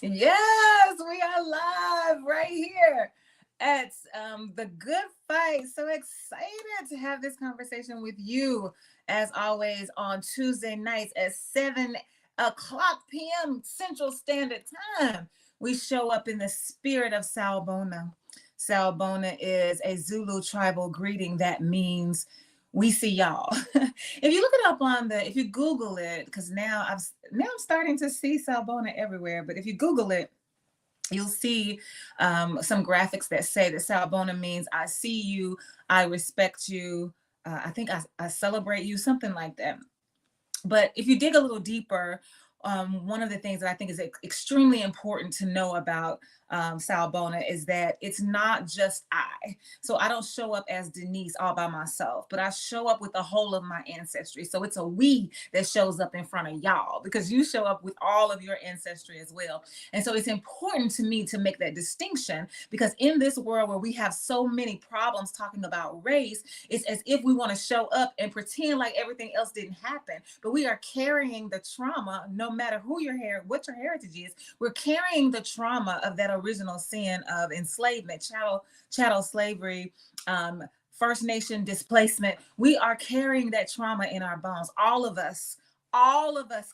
Yes, we are live right here at the Good Fight. So excited to have this conversation with you, as always, on Tuesday nights at 7 o'clock p.m. Central Standard Time. We show up in the spirit of Sawubona. Sawubona is a Zulu tribal greeting that means we see y'all. If you look it up if you Google it, because now I'm starting to see Sawubona everywhere. But if you Google it, you'll see some graphics that say that Sawubona means I see you, I respect you, I think I celebrate you, something like that. But if you dig a little deeper, one of the things that I think is extremely important to know about Sawubona is that it's not just I. So I don't show up as Denise all by myself, but I show up with the whole of my ancestry. So it's a we that shows up in front of y'all because you show up with all of your ancestry as well. And so it's important to me to make that distinction because in this world where we have so many problems talking about race, it's as if we want to show up and pretend like everything else didn't happen. But we are carrying the trauma, no matter what your heritage is. We're carrying the trauma of that original sin of enslavement, chattel slavery, First Nation displacement. We are carrying that trauma in our bones. All of us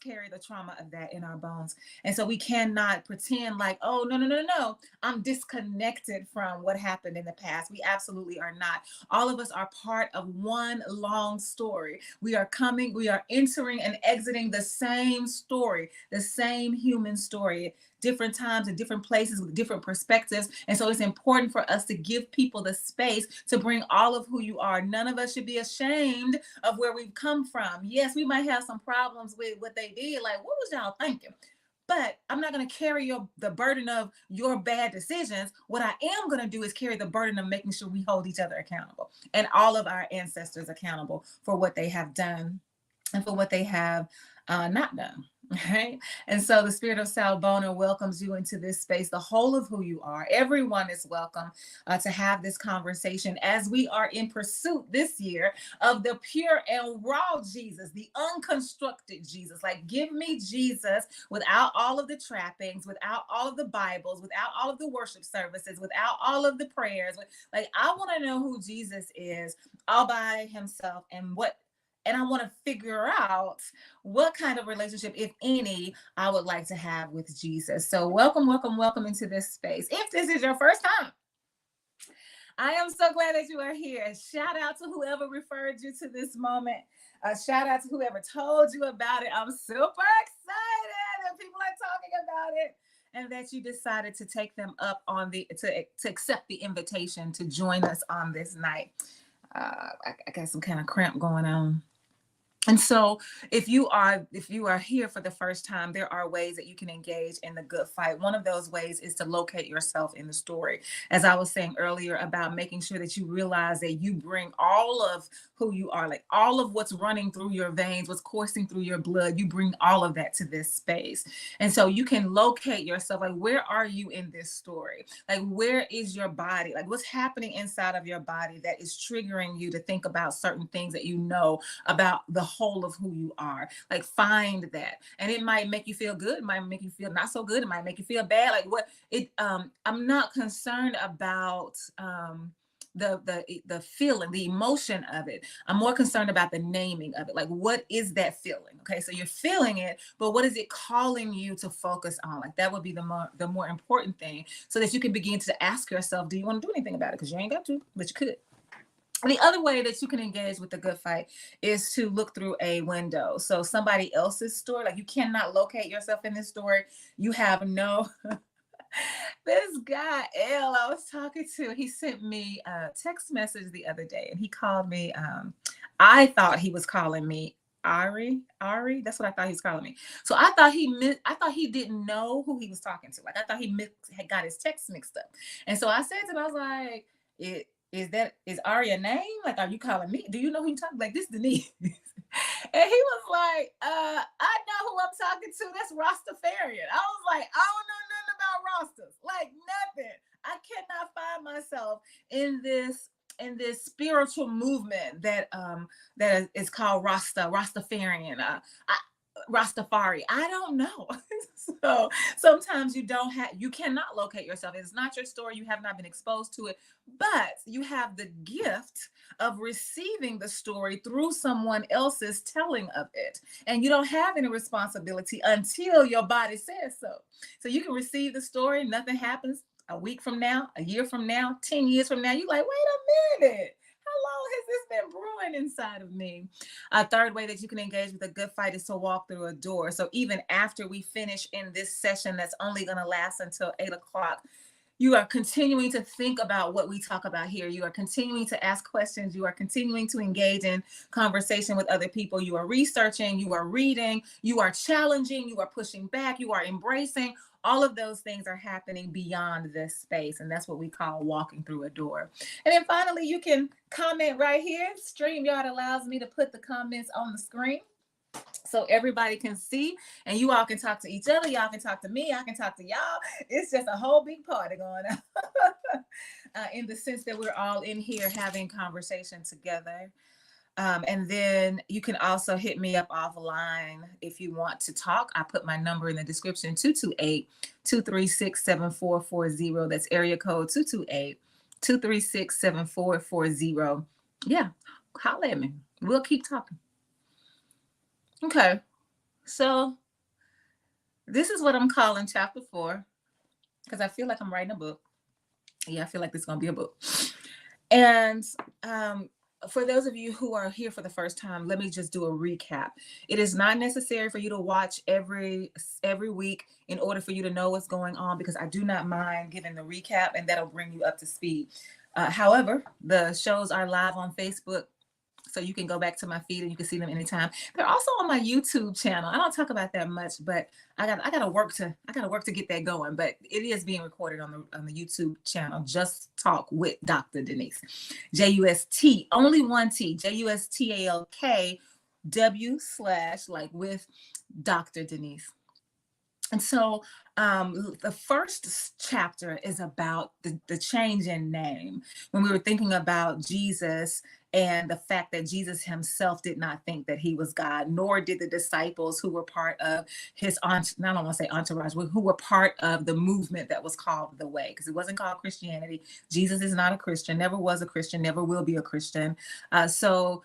carry the trauma of that in our bones. And so we cannot pretend like, oh, no, I'm disconnected from what happened in the past. We absolutely are not. All of us are part of one long story. We are entering and exiting the same story, the same human story, different times and different places with different perspectives. And so it's important for us to give people the space to bring all of who you are. None of us should be ashamed of where we've come from. Yes, we might have some problems with what they did. Like, what was y'all thinking? But I'm not going to carry the burden of your bad decisions. What I am going to do is carry the burden of making sure we hold each other accountable and all of our ancestors accountable for what they have done and for what they have not done. Right. And so the Spirit of Sawubona welcomes you into this space, the whole of who you are. Everyone is welcome to have this conversation as we are in pursuit this year of the pure and raw Jesus, the unconstructed Jesus. Like, give me Jesus without all of the trappings, without all of the Bibles, without all of the worship services, without all of the prayers. Like, I want to know who Jesus is all by himself and I want to figure out what kind of relationship, if any, I would like to have with Jesus. So welcome into this space. If this is your first time, I am so glad that you are here. Shout out to whoever referred you to this moment. Shout out to whoever told you about it. I'm super excited that people are talking about it and that you decided to take them up on to accept the invitation to join us on this night. I got some kind of cramp going on. And so if you are here for the first time, there are ways that you can engage in the good fight. One of those ways is to locate yourself in the story. As I was saying earlier about making sure that you realize that you bring all of who you are, like all of what's running through your veins, what's coursing through your blood, you bring all of that to this space. And so you can locate yourself, like, where are you in this story? Like, where is your body? Like, what's happening inside of your body that is triggering you to think about certain things that you know about the whole of who you are? Like, find that. And it might make you feel good, it might make you feel not so good, it might make you feel bad. Like, I'm not concerned about the feeling, the emotion of it. I'm more concerned about the naming of it. Like, what is that feeling? Okay, so you're feeling it, but what is it calling you to focus on? Like, that would be the more important thing, so that you can begin to ask yourself, do you want to do anything about it? Because you ain't got to, but you could. The other way that you can engage with the good fight is to look through a window. So somebody else's story, like, you cannot locate yourself in this story. You have no, this guy, L, I was talking to, he sent me a text message the other day and he called me, I thought he was calling me Ari, that's what I thought he was calling me. So I thought he didn't know who he was talking to. Like, I thought he had got his text mixed up. And so I said to him, I was like, is Ari a name? Like, are you calling me? Do you know who you talking? Like, this Denise. And he was like, I know who I'm talking to. That's Rastafarian. I was like, I don't know nothing about Rastas. Like, nothing. I cannot find myself in this spiritual movement that is called Rastafarian. Rastafari. I don't know. So sometimes you cannot locate yourself. It's not your story. You have not been exposed to it, but you have the gift of receiving the story through someone else's telling of it. And you don't have any responsibility until your body says so. So you can receive the story, nothing happens. A week from now, a year from now, 10 years from now, you're like, wait a minute. How long has this been brewing inside of me? A third way that you can engage with a good fight is to walk through a door. So even after we finish in this session that's only going to last until 8 o'clock, you are continuing to think about what we talk about here. You are continuing to ask questions. You are continuing to engage in conversation with other people. You are researching, you are reading, you are challenging, you are pushing back, you are embracing. All of those things are happening beyond this space. And that's what we call walking through a door. And then finally, you can comment right here. StreamYard allows me to put the comments on the screen so everybody can see, and you all can talk to each other. Y'all can talk to me. I can talk to y'all. It's just a whole big party going on in the sense that we're all in here having conversation together. And then you can also hit me up offline if you want to talk. I put my number in the description, 228-236-7440. That's area code 228-236-7440. Yeah, holla at me. We'll keep talking. Okay, so this is what I'm calling chapter 4, because I feel like I'm writing a book. Yeah, I feel like this is going to be a book. And for those of you who are here for the first time, let me just do a recap. It is not necessary for you to watch every week in order for you to know what's going on, because I do not mind giving the recap, and that'll bring you up to speed. However, the shows are live on Facebook, so you can go back to my feed and you can see them anytime. They're also on my YouTube channel. I don't talk about that much, but I gotta work to get that going. But it is being recorded on the YouTube channel. Just Talk with Dr. Denise. JUST, only one T, JUSTALKW / like with Dr. Denise. And so the first chapter is about the change in name. When we were thinking about Jesus and the fact that Jesus himself did not think that he was God, nor did the disciples who were part of his, I don't want to say entourage, who were part of the movement that was called the Way, because it wasn't called Christianity. Jesus is not a Christian, never was a Christian, never will be a Christian. The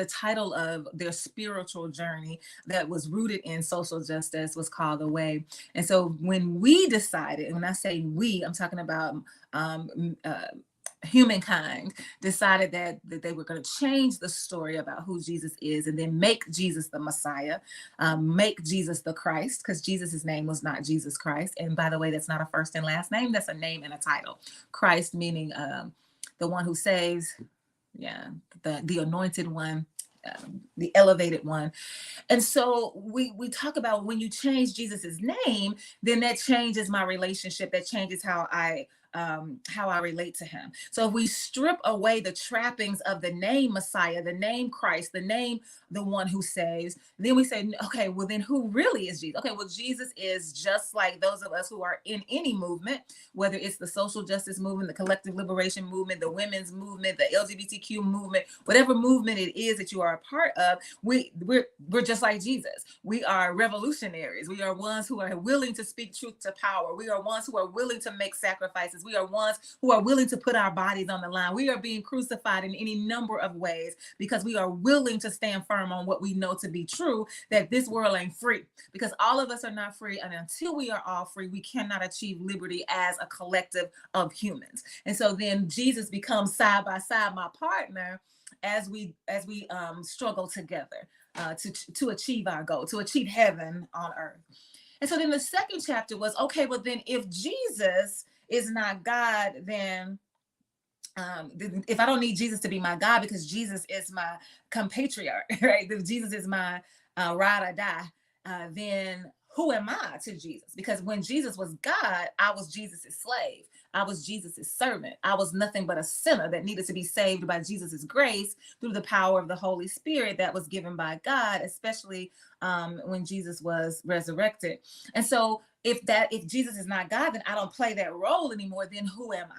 title of their spiritual journey that was rooted in social justice was called The Way. And so when we decided, and when I say we, I'm talking about humankind, decided that they were going to change the story about who Jesus is and then make Jesus the Messiah, make Jesus the Christ, because Jesus' name was not Jesus Christ. And by the way, that's not a first and last name. That's a name and a title. Christ meaning the one who saves, the anointed one, the elevated one. And so we talk about when you change Jesus's name, then that changes my relationship. That changes how I relate to him. So if we strip away the trappings of the name Messiah, the name Christ, the name the one who saves, then we say, okay, well then who really is Jesus? Okay, well Jesus is just like those of us who are in any movement, whether it's the social justice movement, the collective liberation movement, the women's movement, the LGBTQ movement, whatever movement it is that you are a part of, we're just like Jesus. We are revolutionaries. We are ones who are willing to speak truth to power. We are ones who are willing to make sacrifices. We are ones who are willing to put our bodies on the line. We are being crucified in any number of ways because we are willing to stand firm on what we know to be true, that this world ain't free, because all of us are not free. And until we are all free, we cannot achieve liberty as a collective of humans. And so then Jesus becomes side by side my partner as we struggle together to achieve our goal, to achieve heaven on earth. And so then the second chapter was, okay, well then if Jesus is not God, then if I don't need Jesus to be my God, because Jesus is my compatriot, right? If Jesus is my ride or die, then who am I to Jesus? Because when Jesus was God, I was Jesus's slave. I was Jesus's servant. I was nothing but a sinner that needed to be saved by Jesus's grace through the power of the Holy Spirit that was given by God, especially when Jesus was resurrected. And so if Jesus is not God, then I don't play that role anymore. Then who am I?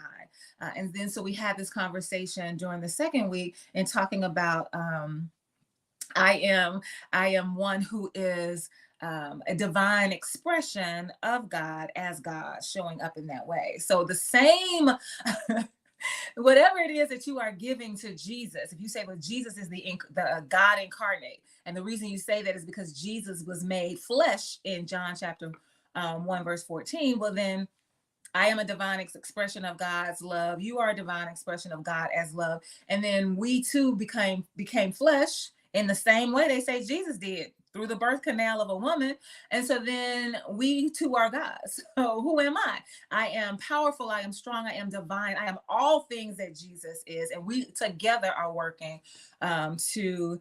And then so we had this conversation during the second week and talking about I am one who is a divine expression of God as God showing up in that way. So the same, whatever it is that you are giving to Jesus, if you say, well, Jesus is the God incarnate, and the reason you say that is because Jesus was made flesh in John chapter 1 verse 14. Well, then I am a divine expression of God's love. You are a divine expression of God as love. And then we too became flesh in the same way they say Jesus did, through the birth canal of a woman. And so then we too are God. So who am I? I am powerful. I am strong. I am divine. I am all things that Jesus is. And we together are working to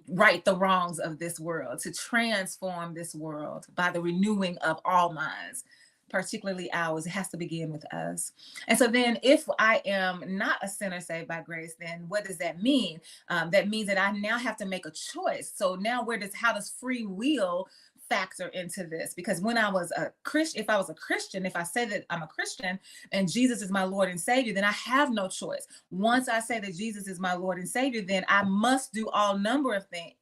right the wrongs of this world, to transform this world by the renewing of all minds, particularly ours. It has to begin with us. And so then if I am not a sinner saved by grace, then what does that mean? That means that I now have to make a choice. So now how does free will factor into this? Because when I was a Christian, if I say that I'm a Christian and Jesus is my Lord and Savior, then I have no choice. Once I say that Jesus is my Lord and Savior, then I must do all number of things.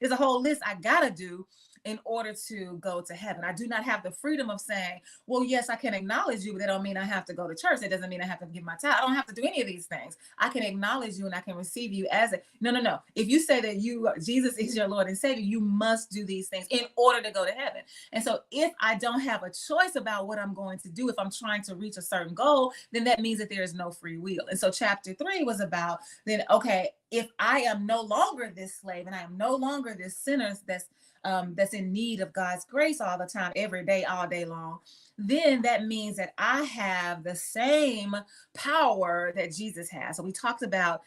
There's a whole list I gotta do in order to go to heaven. I do not have the freedom of saying, well, yes, I can acknowledge you, but that don't mean I have to go to church. That doesn't mean I have to give my tithe. I don't have to do any of these things. I can acknowledge you and I can receive you as a, no. If you say that Jesus is your Lord and Savior, you must do these things in order to go to heaven. And so if I don't have a choice about what I'm going to do, if I'm trying to reach a certain goal, then that means that there is no free will. And so chapter 3 was about then, okay, if I am no longer this slave and I am no longer this sinner that's in need of God's grace all the time, every day, all day long, then that means that I have the same power that Jesus has. So we talked about,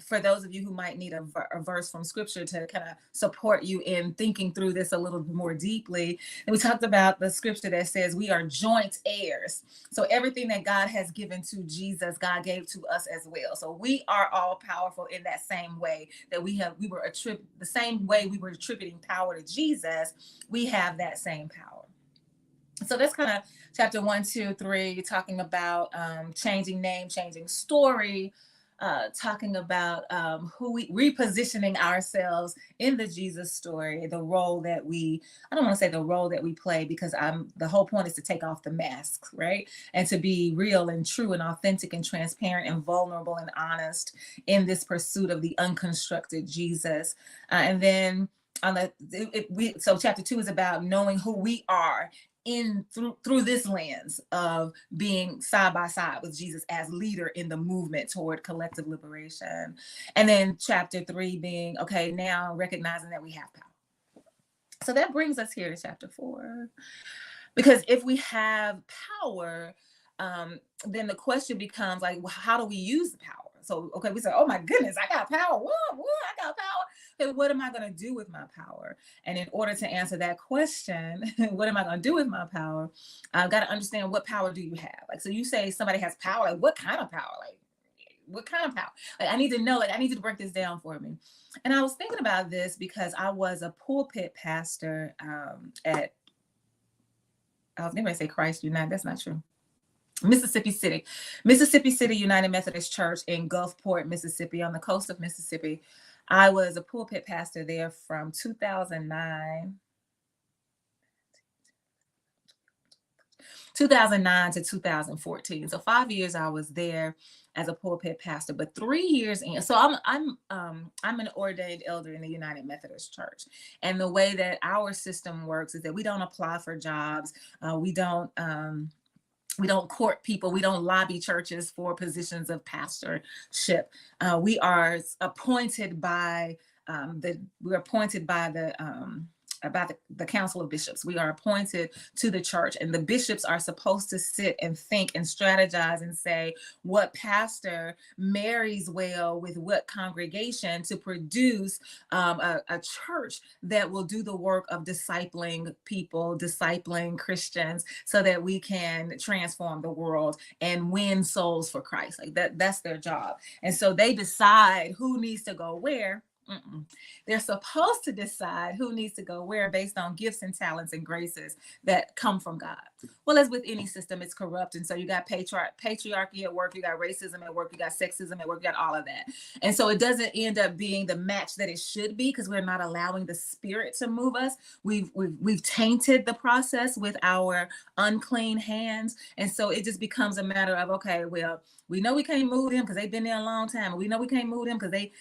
for those of you who might need a verse from scripture to kind of support you in thinking through this a little more deeply. And we talked about the scripture that says we are joint heirs. So everything that God has given to Jesus, God gave to us as well. So we are all powerful in that same way that the same way we were attributing power to Jesus, we have that same power. So that's kind of chapter 1, 2, 3, talking about changing name, changing story, talking about repositioning ourselves in the Jesus story, the role that I don't want to say the role that we play, because the whole point is to take off the masks, right? And to be real and true and authentic and transparent and vulnerable and honest in this pursuit of the unconstructed Jesus. And then so chapter 2 is about knowing who we are through this lens of being side by side with Jesus as leader in the movement toward collective liberation. And then chapter 3 being, okay, now recognizing that we have power. So that brings us here to chapter 4. Because if we have power, then the question becomes like, well, how do we use the power? So, okay, we say, oh my goodness, I got power. What? I got power. Okay, what am I going to do with my power? And in order to answer that question, what am I going to do with my power? I've got to understand, what power do you have? Like, so you say somebody has power, like what kind of power? Like, what kind of power? Like, I need to know, I need you to break this down for me. And I was thinking about this because I was a pulpit pastor I was going to say Christ United. That's not true. Mississippi City United Methodist Church in Gulfport, Mississippi, on the coast of Mississippi. I was a pulpit pastor there from 2009 to 2014. So 5 years I was there as a pulpit pastor, but 3 years in. So I'm an ordained elder in the United Methodist Church. And the way that our system works is that we don't apply for jobs. We don't court people. We don't lobby churches for positions of pastorship. We are appointed by the Council of Bishops. We are appointed to the church, and the bishops are supposed to sit and think and strategize and say what pastor marries well with what congregation to produce a church that will do the work of discipling people, discipling Christians, so that we can transform the world and win souls for Christ. Like that's their job. And so they decide who needs to go where. Mm-mm. They're supposed to decide who needs to go where based on gifts and talents and graces that come from God. Well, as with any system, it's corrupt. And so you got patriarchy at work, you got racism at work, you got sexism at work, you got all of that. And so it doesn't end up being the match that it should be because we're not allowing the Spirit to move us. We've tainted the process with our unclean hands. And so it just becomes a matter of, okay, well, we know we can't move them because they've been there a long time. And we know we can't move them because they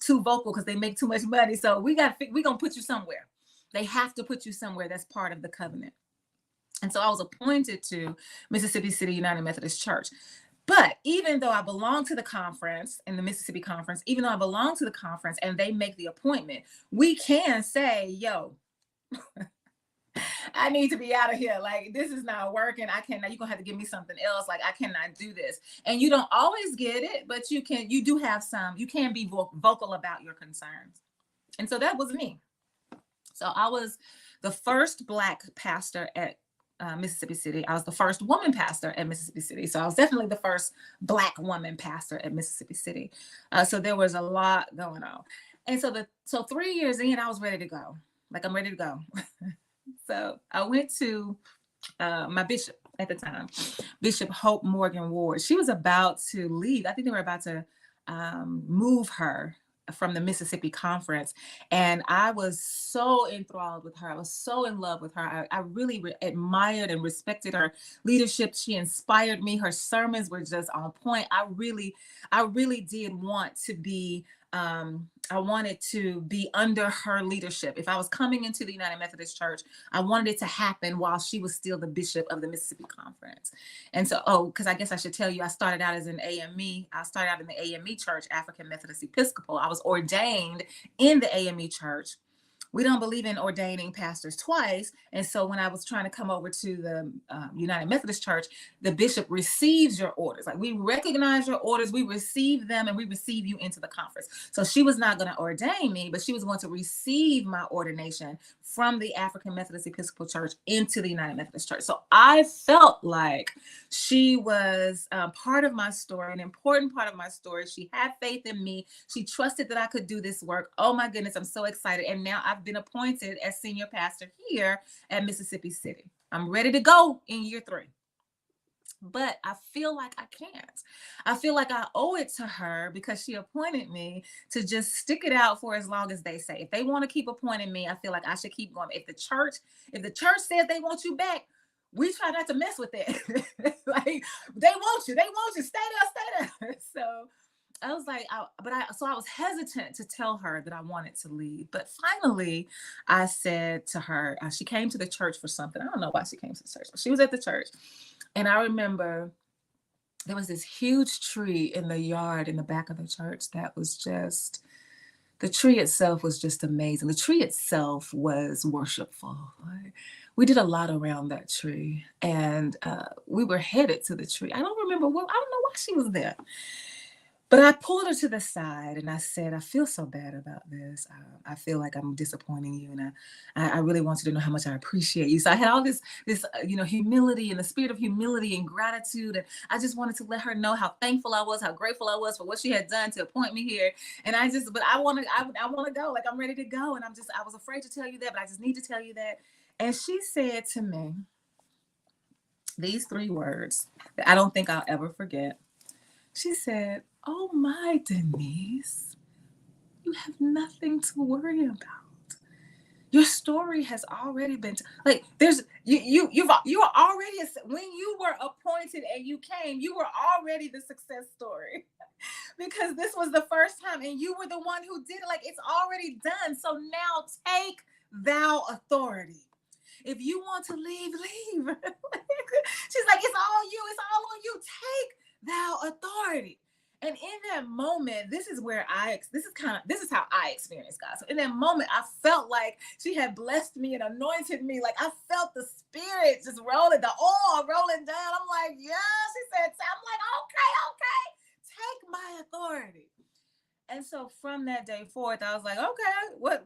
too vocal because they make too much money. So we're gonna put you somewhere. They have to put you somewhere. That's part of the covenant. And so I was appointed to Mississippi City United Methodist Church. But even though I belong to the conference, in the Mississippi conference, even though I belong to the conference and they make the appointment, we can say, yo, I need to be out of here. Like, this is not working. I cannot, you're gonna have to give me something else. Like, I cannot do this. And you don't always get it, but you do have some, you can be vocal about your concerns. And so that was me. So I was the first Black pastor at Mississippi City. I was the first woman pastor at Mississippi City. So I was definitely the first Black woman pastor at Mississippi City. So there was a lot going on. And so 3 years in, I was ready to go. Like, I'm ready to go. So I went to my bishop at the time, Bishop Hope Morgan Ward. She was about to leave. I think they were about to move her from the Mississippi conference. And I was so enthralled with her. I was so in love with her. I really admired and respected her leadership. She inspired me. Her sermons were just on point. I really did want to be, I wanted to be under her leadership. If I was coming into the United Methodist Church, I wanted it to happen while she was still the bishop of the Mississippi Conference. And so, because I guess I should tell you, I started out as an AME. I started out in the AME Church, African Methodist Episcopal. I was ordained in the AME Church. We don't believe in ordaining pastors twice. And so when I was trying to come over to the United Methodist Church, the bishop receives your orders. Like, we recognize your orders, we receive them, and we receive you into the conference. So she was not going to ordain me, but she was going to receive my ordination from the African Methodist Episcopal Church into the United Methodist Church. So I felt like she was part of my story, an important part of my story. She had faith in me. She trusted that I could do this work. Oh my goodness, I'm so excited. And now I've been appointed as senior pastor here at Mississippi City. I'm ready to go in year 3. But I feel like I can't. I feel like I owe it to her because she appointed me to just stick it out for as long as they say. If they want to keep appointing me, I feel like I should keep going. If the church says they want you back, we try not to mess with it. Like, they want you, stay there. So I was like, I was hesitant to tell her that I wanted to leave. But finally, I said to her, she came to the church for something. I don't know why she came to the church, but she was at the church. And I remember there was this huge tree in the yard in the back of the church that was just, the tree itself was just amazing. The tree itself was worshipful. We did a lot around that tree, and we were headed to the tree. I don't know why she was there. But I pulled her to the side and I said, I feel so bad about this. I feel like I'm disappointing you. And I really want you to know how much I appreciate you. So I had all this humility and the spirit of humility and gratitude. And I just wanted to let her know how thankful I was, how grateful I was for what she had done to appoint me here. And I want to go. Like, I'm ready to go. And I was afraid to tell you that, but I just need to tell you that. And she said to me these 3 words that I don't think I'll ever forget. She said, "Oh my, Denise, you have nothing to worry about. Your story has already been you are already, when you were appointed and you came, you were already the success story." Because this was the first time and you were the one who did it. Like, it's already done. So now take thou authority. If you want to leave, leave. She's like, it's all you. It's all on you. Take thou authority. And in that moment, this is how I experienced God. So in that moment, I felt like she had blessed me and anointed me. Like, I felt the Spirit just rolling, the oil rolling down. I'm like, yeah. She said, I'm like, okay, take my authority. And so from that day forth, I was like, okay, what?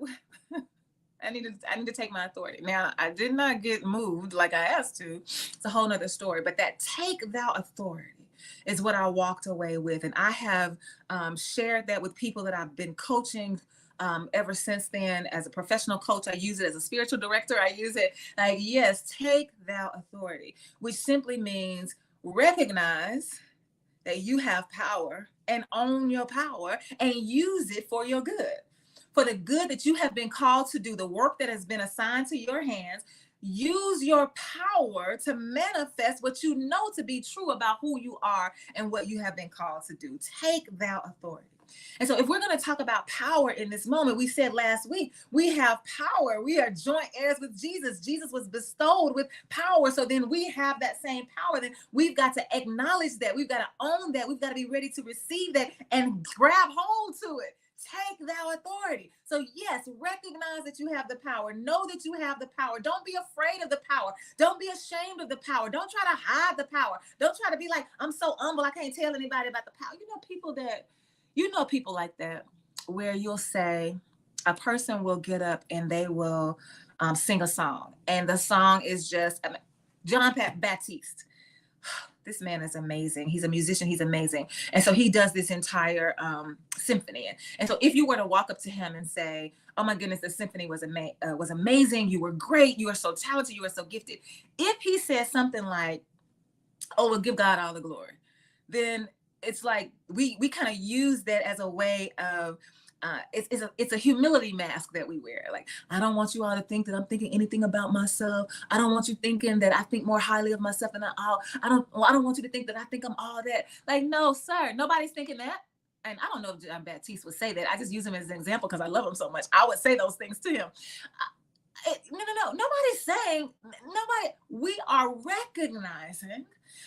I need to take my authority. Now, I did not get moved like I asked to. It's a whole nother story. But that take thou authority is what I walked away with. And I have shared that with people that I've been coaching Ever since then, as a professional coach, I use it. As a spiritual director, I use it. Like, yes, take thou authority, which simply means recognize that you have power and own your power and use it for your good, for the good that you have been called to do, the work that has been assigned to your hands. Use your power to manifest what you know to be true about who you are and what you have been called to do. Take thou authority. And so if we're going to talk about power in this moment, we said last week, we have power. We are joint heirs with Jesus. Jesus was bestowed with power. So then we have that same power. Then we've got to acknowledge that. We've got to own that. We've got to be ready to receive that and grab hold to it. Take thou authority. So yes, recognize that you have the power. Know that you have the power. Don't be afraid of the power. Don't be ashamed of the power. Don't try to hide the power. Don't try to be like, I'm so humble, I can't tell anybody about the power. You know people like that, where you'll say a person will get up and they will sing a song. And the song is just John Baptiste. This man is amazing. He's a musician. He's amazing. And so he does this entire symphony. And so if you were to walk up to him and say, oh my goodness, the symphony was amazing. You were great. You are so talented. You are so gifted. If he says something like, oh, well, give God all the glory, then it's like we kind of use that as a way of, it's a humility mask that we wear. Like, I don't want you all to think that I'm thinking anything about myself. I don't want you thinking that I think more highly of myself than I don't want you to think that I think I'm all that. Like, no, sir, nobody's thinking that. And I don't know if John Baptiste would say that. I just use him as an example because I love him so much. I would say those things to him. No. Nobody's saying, we are recognizing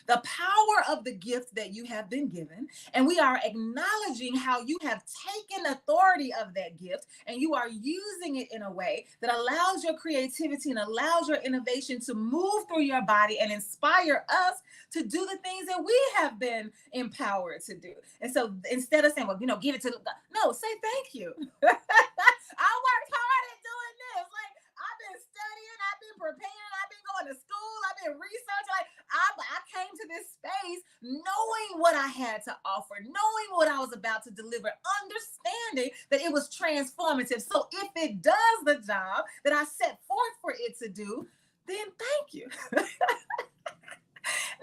the power of the gift that you have been given. And we are acknowledging how you have taken authority of that gift and you are using it in a way that allows your creativity and allows your innovation to move through your body and inspire us to do the things that we have been empowered to do. And so instead of saying, well, give it to God, no, say thank you. I worked hard at doing this. Like, I've been studying, I've been preparing, I've been going to school, I've been researching. Like, I came to this space knowing what I had to offer, knowing what I was about to deliver, understanding that it was transformative. So if it does the job that I set forth for it to do, then thank you.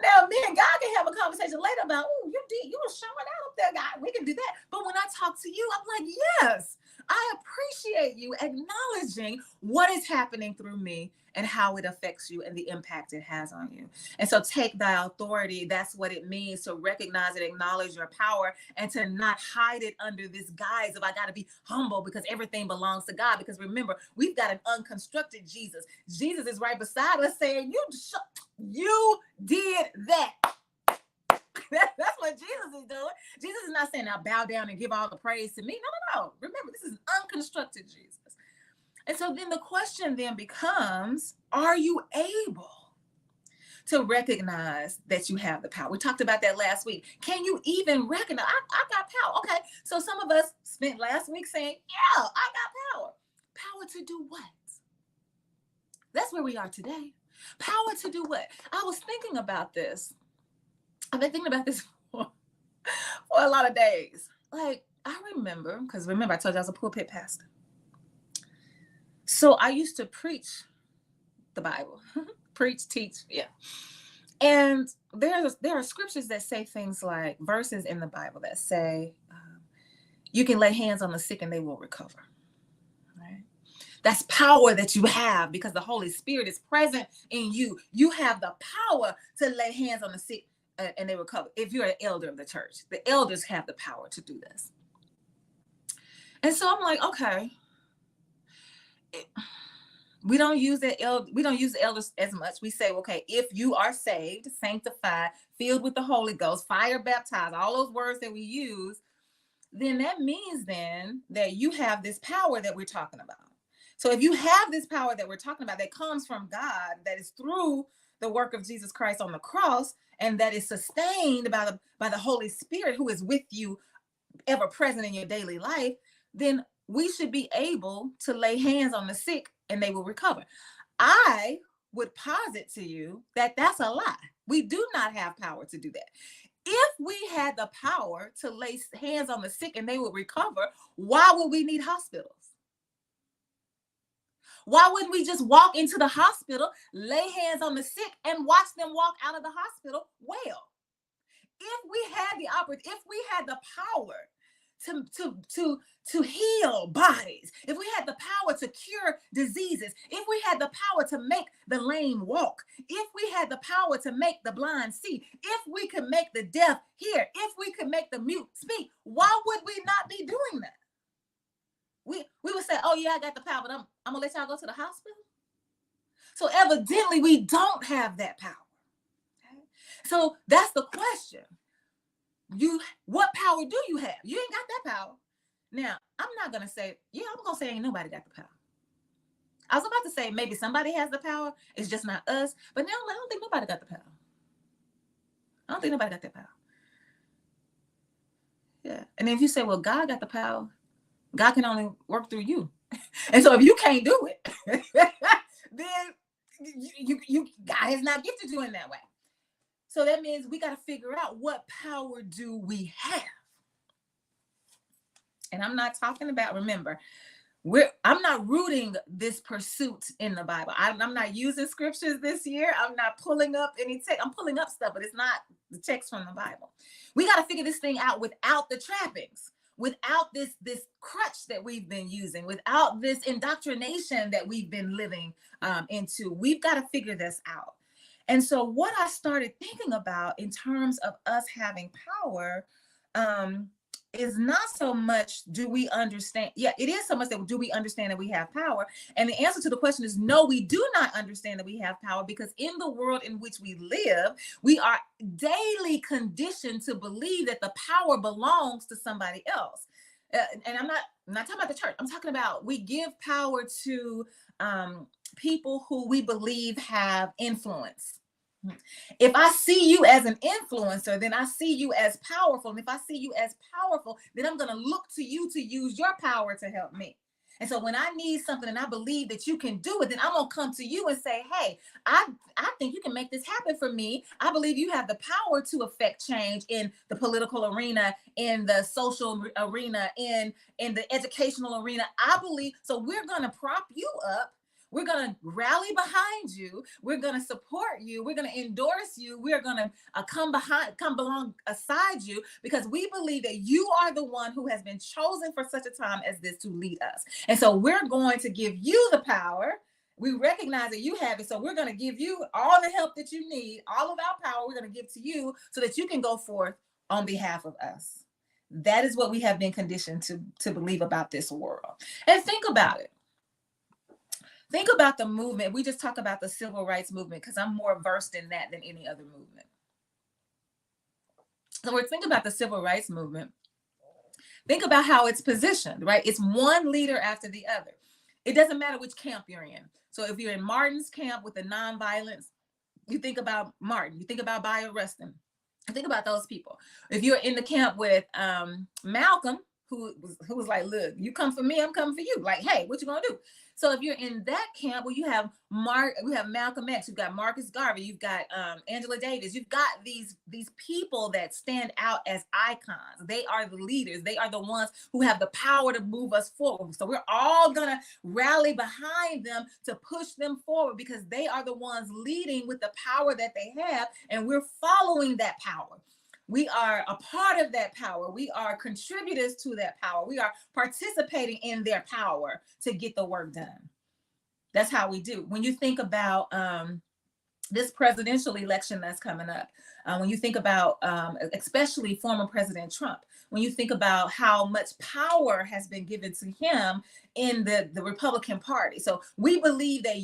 Now, me and God can have a conversation later about, oh, you were showing out up there, God. We can do that. But when I talk to you, I'm like, yes, I appreciate you acknowledging what is happening through me and how it affects you and the impact it has on you. And so take thy authority. That's what it means to recognize and acknowledge your power and to not hide it under this guise of I got to be humble because everything belongs to God. Because remember, we've got an unconstructed Jesus. Jesus is right beside us saying, you did that. That's what Jesus is doing. Jesus is not saying, now bow down and give all the praise to me. No. Remember, this is an unconstructed Jesus. And so then the question then becomes, are you able to recognize that you have the power? We talked about that last week. Can you even recognize, I got power? Okay, so some of us spent last week saying, yeah, I got power. Power to do what? That's where we are today. Power to do what? I was thinking about this. I've been thinking about this for a lot of days. Like, I remember, because I told you I was a pulpit pastor. So I used to preach the Bible, preach, teach, yeah. And there are scriptures that say things like, verses in the Bible that say, you can lay hands on the sick and they will recover. Right? That's power that you have because the Holy Spirit is present in you. You have the power to lay hands on the sick and they recover. If you're an elder of the church, the elders have the power to do this. And so I'm like, okay. We don't use the elders as much. We say, okay, if you are saved, sanctified, filled with the Holy Ghost, fire baptized, all those words that we use, then that means then that you have this power that we're talking about. So if you have this power that we're talking about that comes from God, that is through the work of Jesus Christ on the cross, and that is sustained by the Holy Spirit who is with you, ever present in your daily life, then we should be able to lay hands on the sick and they will recover. I would posit to you that that's a lie. We do not have power to do that. If we had the power to lay hands on the sick and they would recover, why would we need hospitals? Why wouldn't we just walk into the hospital, lay hands on the sick, and watch them walk out of the hospital well? If we had the opportunity, if we had the power to heal bodies, if we had the power to cure diseases, if we had the power to make the lame walk, if we had the power to make the blind see, if we could make the deaf hear, if we could make the mute speak, why would we not be doing that? We would say, oh yeah, I got the power, but I'm gonna let y'all go to the hospital. So evidently we don't have that power. Okay? So that's the question. What power do you have? You ain't got that power. Now, I'm not gonna say, yeah, I'm gonna say ain't nobody got the power. I was about to say maybe somebody has the power, it's just not us. But now I don't think nobody got the power. I don't think nobody got that power. Yeah. And if you say, well, God got the power, God can only work through you. And so if you can't do it, then God has not gifted you in that way. So that means we got to figure out what power do we have. And I'm not talking about, remember, I'm not rooting this pursuit in the Bible. I'm not using scriptures this year. I'm not pulling up any text. I'm pulling up stuff, but it's not the text from the Bible. We got to figure this thing out without the trappings, without this crutch that we've been using, without this indoctrination that we've been living into. We've got to figure this out. And so what I started thinking about in terms of us having power is not so much do we understand. Yeah, it is so much that do we understand that we have power? And the answer to the question is no, we do not understand that we have power, because in the world in which we live, we are daily conditioned to believe that the power belongs to somebody else. And I'm not talking about the church. I'm talking about we give power to people who we believe have influence. If I see you as an influencer, then I see you as powerful. And if I see you as powerful, then I'm going to look to you to use your power to help me. And so when I need something and I believe that you can do it, then I'm going to come to you and say, hey, I think you can make this happen for me. I believe you have the power to affect change in the political arena, in the social arena, in the educational arena. I believe, so we're going to prop you up. We're going to rally behind you. We're going to support you. We're going to endorse you. We're going to come along aside you, because we believe that you are the one who has been chosen for such a time as this to lead us. And so we're going to give you the power. We recognize that you have it. So we're going to give you all the help that you need. All of our power we're going to give to you so that you can go forth on behalf of us. That is what we have been conditioned to believe about this world. And think about it. Think about the movement. We just talk about the civil rights movement because I'm more versed in that than any other movement. So we're thinking about the civil rights movement. Think about how it's positioned, right? It's one leader after the other. It doesn't matter which camp you're in. So if you're in Martin's camp with the nonviolence, you think about Martin. You think about Bayard Rustin. Think about those people. If you're in the camp with Malcolm, who was like, look, you come for me, I'm coming for you. Like, hey, what you gonna do? So if you're in that camp, well, you have Malcolm X, you've got Marcus Garvey, you've got Angela Davis, you've got these people that stand out as icons. They are the leaders. They are the ones who have the power to move us forward. So we're all gonna rally behind them to push them forward, because they are the ones leading with the power that they have, and we're following that power. We are a part of that power. We are contributors to that power. We are participating in their power to get the work done. That's how we do. When you think about this presidential election that's coming up, when you think about especially former President Trump, when you think about how much power has been given to him in the Republican Party. So we believe that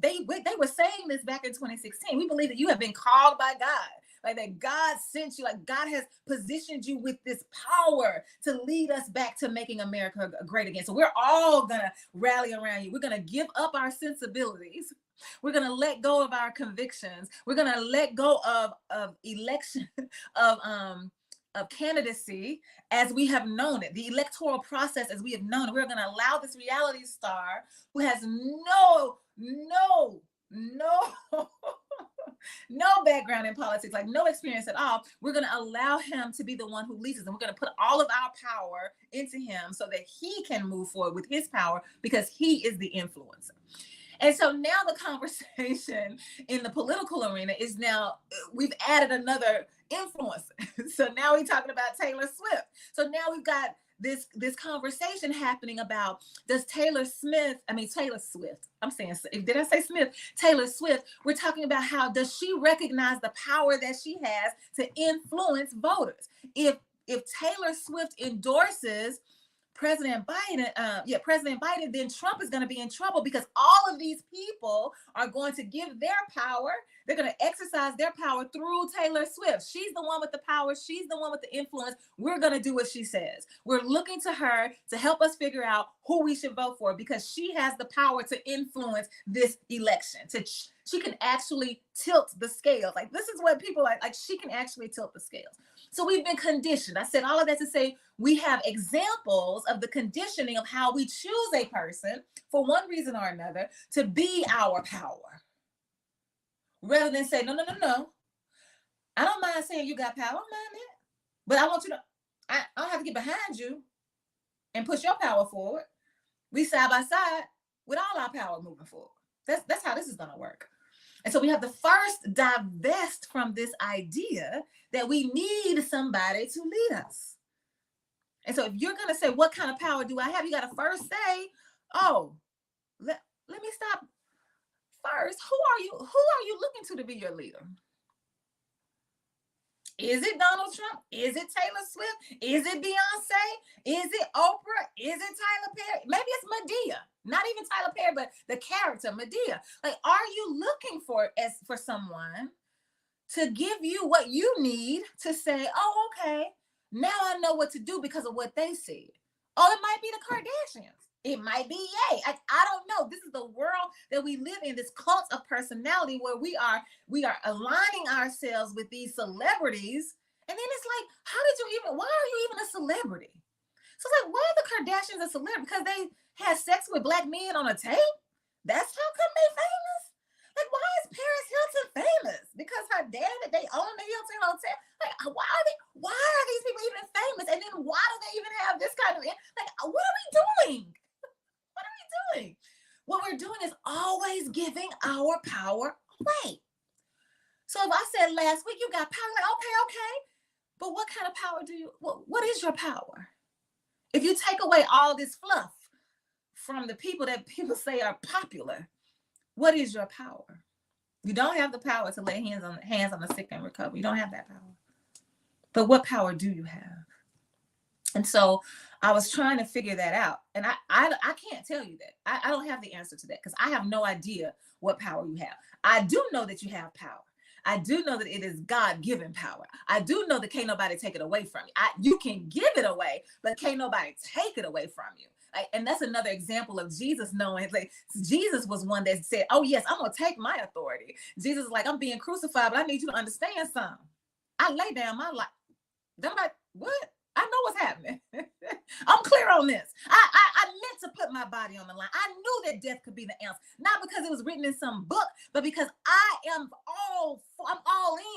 they were saying this back in 2016. We believe that you have been called by God. Like that God sent you, like God has positioned you with this power to lead us back to making America great again. So we're all gonna rally around you. We're gonna give up our sensibilities. We're gonna let go of our convictions. We're gonna let go of election, of candidacy as we have known it, the electoral process as we have known it. We're gonna allow this reality star who has no no background in politics, like no experience at all. We're going to allow him to be the one who leads us, and we're going to put all of our power into him so that he can move forward with his power because he is the influencer. And so now the conversation in the political arena is now we've added another influencer. So now we're talking about Taylor Swift. So now we've got this conversation happening about, does Taylor Swift, I'm saying, did I say Smith? Taylor Swift, we're talking about how does she recognize the power that she has to influence voters? If Taylor Swift endorses President Biden, then Trump is going to be in trouble because all of these people are going to give their power. They're going to exercise their power through Taylor Swift. She's the one with the power. She's the one with the influence. We're going to do what she says. We're looking to her to help us figure out who we should vote for because she has the power to influence this election. She can actually tilt the scales. Like, this is what people like she can actually tilt the scales. So we've been conditioned. I said all of that to say we have examples of the conditioning of how we choose a person for one reason or another to be our power. Rather than say, no. I don't mind saying you got power. I don't mind that. But I want you to, I don't have to get behind you and push your power forward. We side by side with all our power moving forward. That's how this is going to work. And so we have to first divest from this idea that we need somebody to lead us. And so if you're going to say, what kind of power do I have? You got to first say, let me stop. First, who are you looking to be your leader? Is it Donald Trump? Is it Taylor Swift? Is it Beyonce? Is it Oprah? Is it Tyler Perry? Maybe it's Madea. Not even Tyler Perry, but the character Madea. Like, are you looking for someone to give you what you need to say, oh, okay, now I know what to do because of what they said? Oh, it might be the Kardashians. It might be Ye. I don't know. This is the world that we live in, this cult of personality where we are aligning ourselves with these celebrities. And then it's like, why are you even a celebrity? So it's like, why are the Kardashians a celebrity? Because they had sex with black men on a tape? That's how come they famous? Like, why is Paris Hilton famous? Because her dad, they own the Hilton Hotel. Like, why are these people even famous? And then why do they even have this kind of, like, what are we doing? What are we doing? What we're doing is always giving our power away. So if I said last week, you got power, like, okay. But what kind of power what is your power? If you take away all this fluff from the people that people say are popular, what is your power? You don't have the power to lay hands on the sick and recover. You don't have that power. But what power do you have? And so I was trying to figure that out. And I can't tell you that. I don't have the answer to that because I have no idea what power you have. I do know that you have power. I do know that it is God-given power. I do know that can't nobody take it away from you. You can give it away, but can't nobody take it away from you. And that's another example of Jesus knowing, like, Jesus was one that said, oh yes, I'm going to take my authority. Jesus is like, I'm being crucified, but I need you to understand something. I lay down my life. I'm like, what? I know what's happening. I'm clear on this. I meant to put my body on the line. I knew that death could be the answer, not because it was written in some book, but because I'm all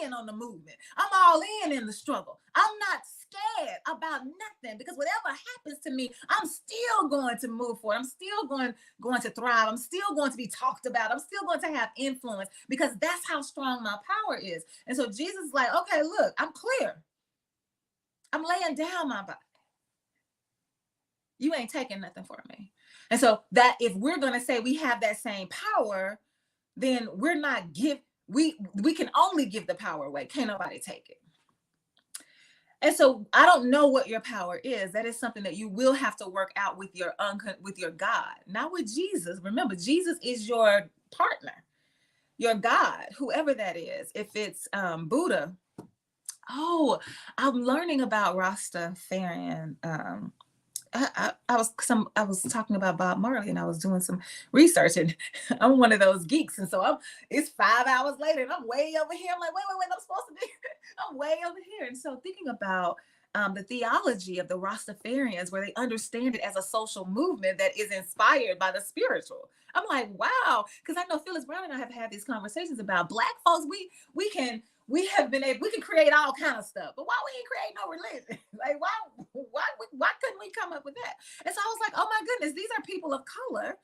in on the movement. I'm all in the struggle. I'm not scared about nothing because whatever happens to me, I'm still going to move forward. I'm still going to thrive. I'm still going to be talked about. I'm still going to have influence because that's how strong my power is. And so Jesus is like, okay, look, I'm clear. I'm laying down my body. You ain't taking nothing for me. And so that if we're going to say we have that same power, then we can only give the power away. Can't nobody take it. And so I don't know what your power is. That is something that you will have to work out with your God, not with Jesus. Remember, Jesus is your partner, your God, whoever that is. If it's Buddha. Oh, I'm learning about Rastafarian. I was talking about Bob Marley, and I was doing some research, and I'm one of those geeks, and so it's 5 hours later, and I'm way over here. I'm like, wait, I'm supposed to be. I'm way over here, and so thinking about the theology of the Rastafarians, where they understand it as a social movement that is inspired by the spiritual. I'm like, wow, because I know Phyllis Brown and I have had these conversations about Black folks. We have been able, we can create all kind of stuff, but why we ain't create no religion? Like, why couldn't we come up with that? And so I was like, oh my goodness, these are people of color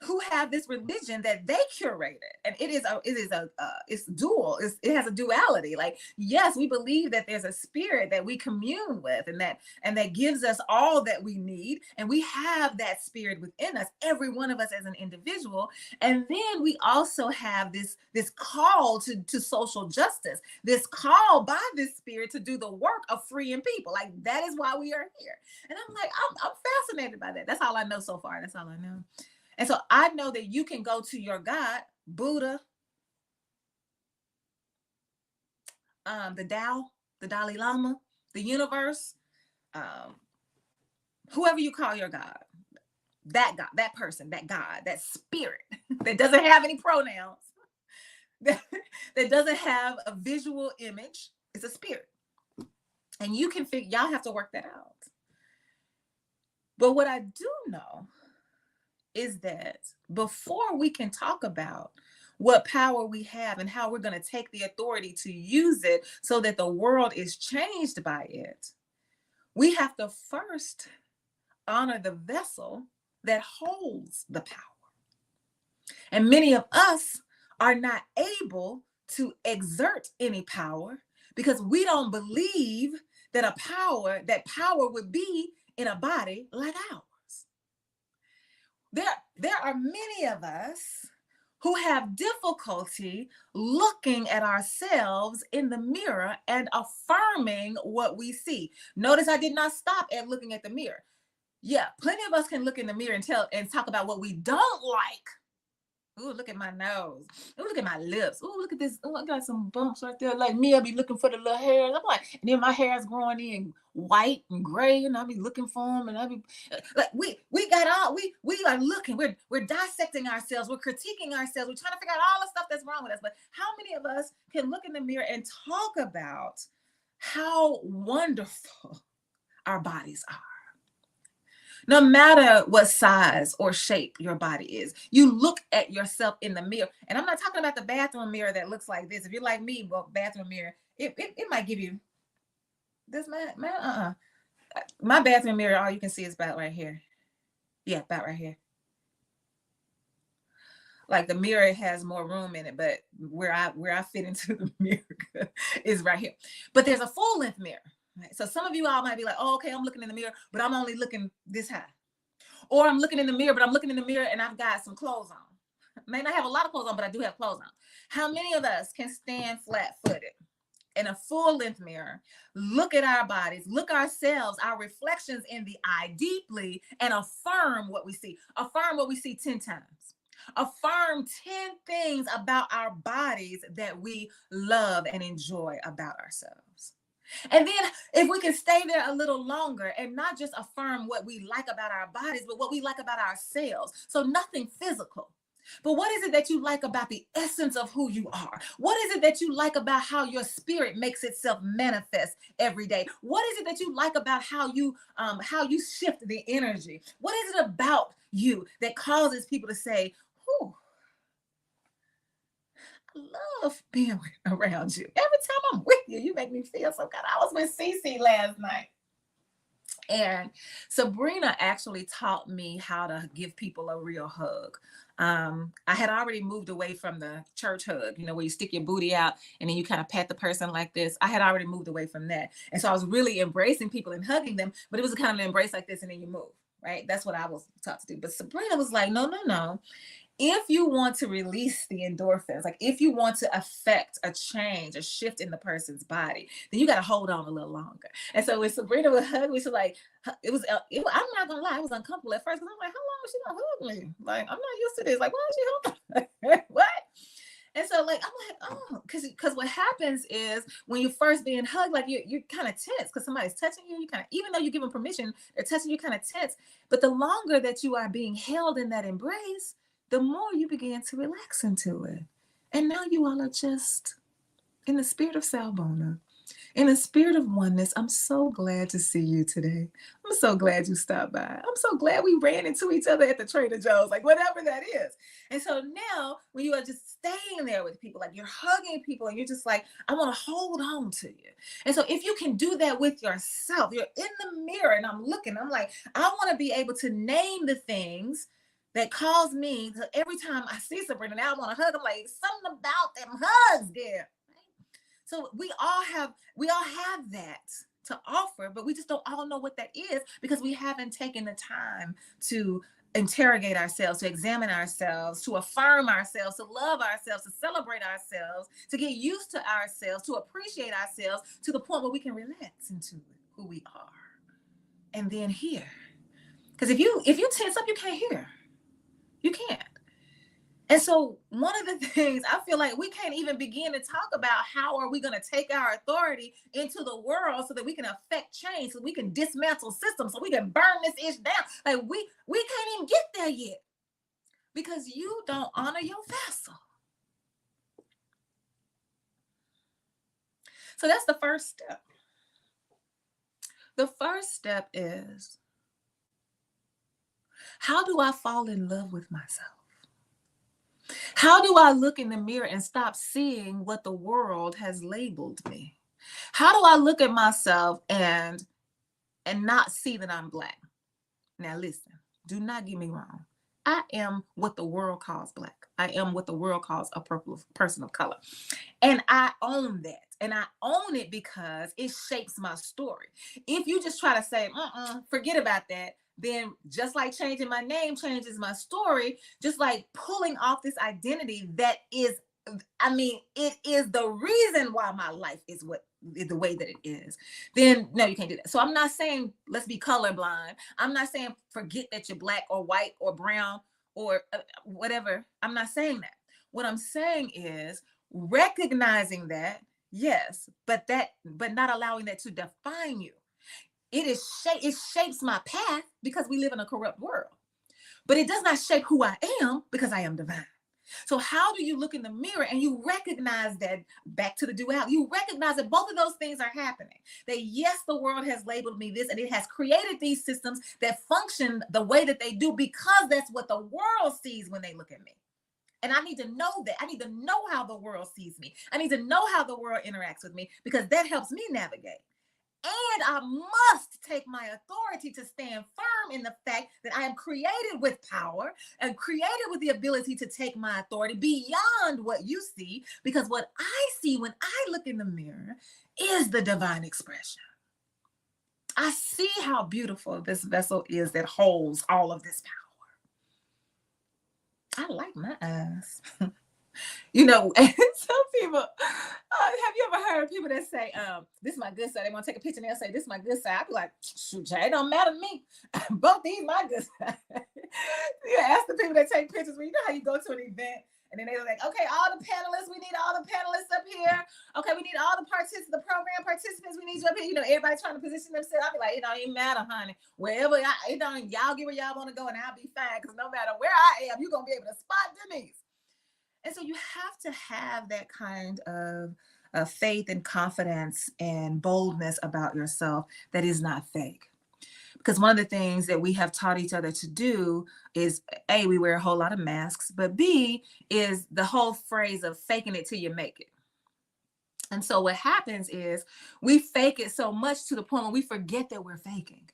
who have this religion that they curated, and it's dual. It has a duality. Like, yes, we believe that there's a spirit that we commune with, and that gives us all that we need, and we have that spirit within us, every one of us as an individual. And then we also have this call to social justice, this call by this spirit to do the work of freeing people. Like, that is why we are here. And I'm like, I'm fascinated by that. That's all I know so far. That's all I know. And so I know that you can go to your God, Buddha, the Tao, the Dalai Lama, the universe, whoever you call your God, that God, that person, that God, that spirit that doesn't have any pronouns, that doesn't have a visual image. It's a spirit. And you can y'all have to work that out. But what I do know is that before we can talk about what power we have and how we're going to take the authority to use it so that the world is changed by it, we have to first honor the vessel that holds the power. And many of us are not able to exert any power because we don't believe that power would be in a body like ours. There are many of us who have difficulty looking at ourselves in the mirror and affirming what we see. Notice I did not stop at looking at the mirror. Yeah, plenty of us can look in the mirror and talk about what we don't like. Ooh, look at my nose. Ooh, look at my lips. Ooh, look at this. Ooh, I got some bumps right there. Like me, I'll be looking for the little hairs. I'm like, and then my hair is growing in white and gray, and I'll be looking for them. And I'll be like, we are looking. We're dissecting ourselves. We're critiquing ourselves. We're trying to figure out all the stuff that's wrong with us. But how many of us can look in the mirror and talk about how wonderful our bodies are? No matter what size or shape your body is, you look at yourself in the mirror. And I'm not talking about the bathroom mirror that looks like this. If you're like me, well, bathroom mirror, it might give you this, my bathroom mirror, all you can see is about right here. Yeah, about right here. Like the mirror has more room in it, but where I fit into the mirror is right here. But there's a full length mirror. Right? So some of you all might be like, oh, okay, I'm looking in the mirror, but I'm only looking this high. Or I'm looking in the mirror, but I'm looking in the mirror and I've got some clothes on. May not have a lot of clothes on, but I do have clothes on. How many of us can stand flat-footed in a full-length mirror, look at our bodies, look ourselves, our reflections in the eye deeply, and affirm what we see? Affirm what we see 10 times. Affirm 10 things about our bodies that we love and enjoy about ourselves. And then if we can stay there a little longer and not just affirm what we like about our bodies, but what we like about ourselves. So nothing physical. But what is it that you like about the essence of who you are? What is it that you like about how your spirit makes itself manifest every day? What is it that you like about how you shift the energy? What is it about you that causes people to say, whew, love being around you. Every time I'm with you, you make me feel so good. I was with Cece last night. And Sabrina actually taught me how to give people a real hug. I had already moved away from the church hug, where you stick your booty out and then you kind of pat the person like this. I had already moved away from that. And so I was really embracing people and hugging them, but it was a kind of an embrace like this and then you move, right? That's what I was taught to do. But Sabrina was like, no. If you want to release the endorphins, like if you want to affect a change, a shift in the person's body, then you got to hold on a little longer. And so when Sabrina would hug me, she was like, I'm not gonna lie, it was uncomfortable at first because I'm like, how long is she gonna hug me? Like, I'm not used to this. Like, why is she hugging? What? And so like, I'm like, oh, because what happens is when you first being hugged, like you're kind of tense because somebody's touching you. You kind of, even though you give them permission, they're touching you, kind of tense. But the longer that you are being held in that embrace, the more you begin to relax into it. And now you all are just in the spirit of Sawubona. In the spirit of oneness, I'm so glad to see you today. I'm so glad you stopped by. I'm so glad we ran into each other at the Trader Joe's, like whatever that is. And so now, when you are just staying there with people, like you're hugging people and you're just like, I want to hold on to you. And so, if you can do that with yourself, you're in the mirror and I'm looking, I'm like, I want to be able to name the things that cause me to every time I see Sabrina, now I want to hug. I'm like, something about them hugs there. So we all have that to offer, but we just don't all know what that is because we haven't taken the time to interrogate ourselves, to examine ourselves, to affirm ourselves, to love ourselves, to celebrate ourselves, to get used to ourselves, to appreciate ourselves to the point where we can relax into who we are and then hear. Because if you tense up, you can't hear. You can't. And so one of the things I feel like we can't even begin to talk about how are we going to take our authority into the world so that we can affect change, so we can dismantle systems, so we can burn this ish down. Like we can't even get there yet because you don't honor your vessel. So that's the first step. The first step is, how do I fall in love with myself? How do I look in the mirror and stop seeing what the world has labeled me? How do I look at myself and not see that I'm Black? Now listen, do not get me wrong. I am what the world calls Black. I am what the world calls a person of color. And I own that. And I own it because it shapes my story. If you just try to say, forget about that, then just like changing my name changes my story, just like pulling off this identity that is, it is the reason why my life is the way that it is, then no, you can't do that. So I'm not saying let's be colorblind. I'm not saying forget that you're Black or white or brown or whatever. I'm not saying that. What I'm saying is recognizing that, yes, but not allowing that to define you. It shapes my path because we live in a corrupt world. But it does not shape who I am because I am divine. So how do you look in the mirror and you recognize that, back to the duality, you recognize that both of those things are happening. That yes, the world has labeled me this and it has created these systems that function the way that they do because that's what the world sees when they look at me. And I need to know that. I need to know how the world sees me. I need to know how the world interacts with me because that helps me navigate. And I must take my authority to stand firm in the fact that I am created with power and created with the ability to take my authority beyond what you see, because what I see when I look in the mirror is the divine expression. I see how beautiful this vessel is that holds all of this power. I like my eyes. And some people, have you ever heard people that say, this is my good side? They want to take a picture and they'll say, this is my good side. I be like, shoot, Jay, it don't matter to me. Both these my good side. You ask the people that take pictures, you know how you go to an event and then they're like, okay, all the panelists, we need all the panelists up here. Okay, we need all the program participants, we need you up here. Everybody's trying to position themselves. I'll be like, it don't even matter, honey. Wherever, y'all get where y'all want to go and I'll be fine because no matter where I am, you're going to be able to spot Denise. And so you have to have that kind of faith and confidence and boldness about yourself that is not fake. Because one of the things that we have taught each other to do is, A, we wear a whole lot of masks, but B, is the whole phrase of faking it till you make it. And so what happens is we fake it so much to the point where we forget that we're faking.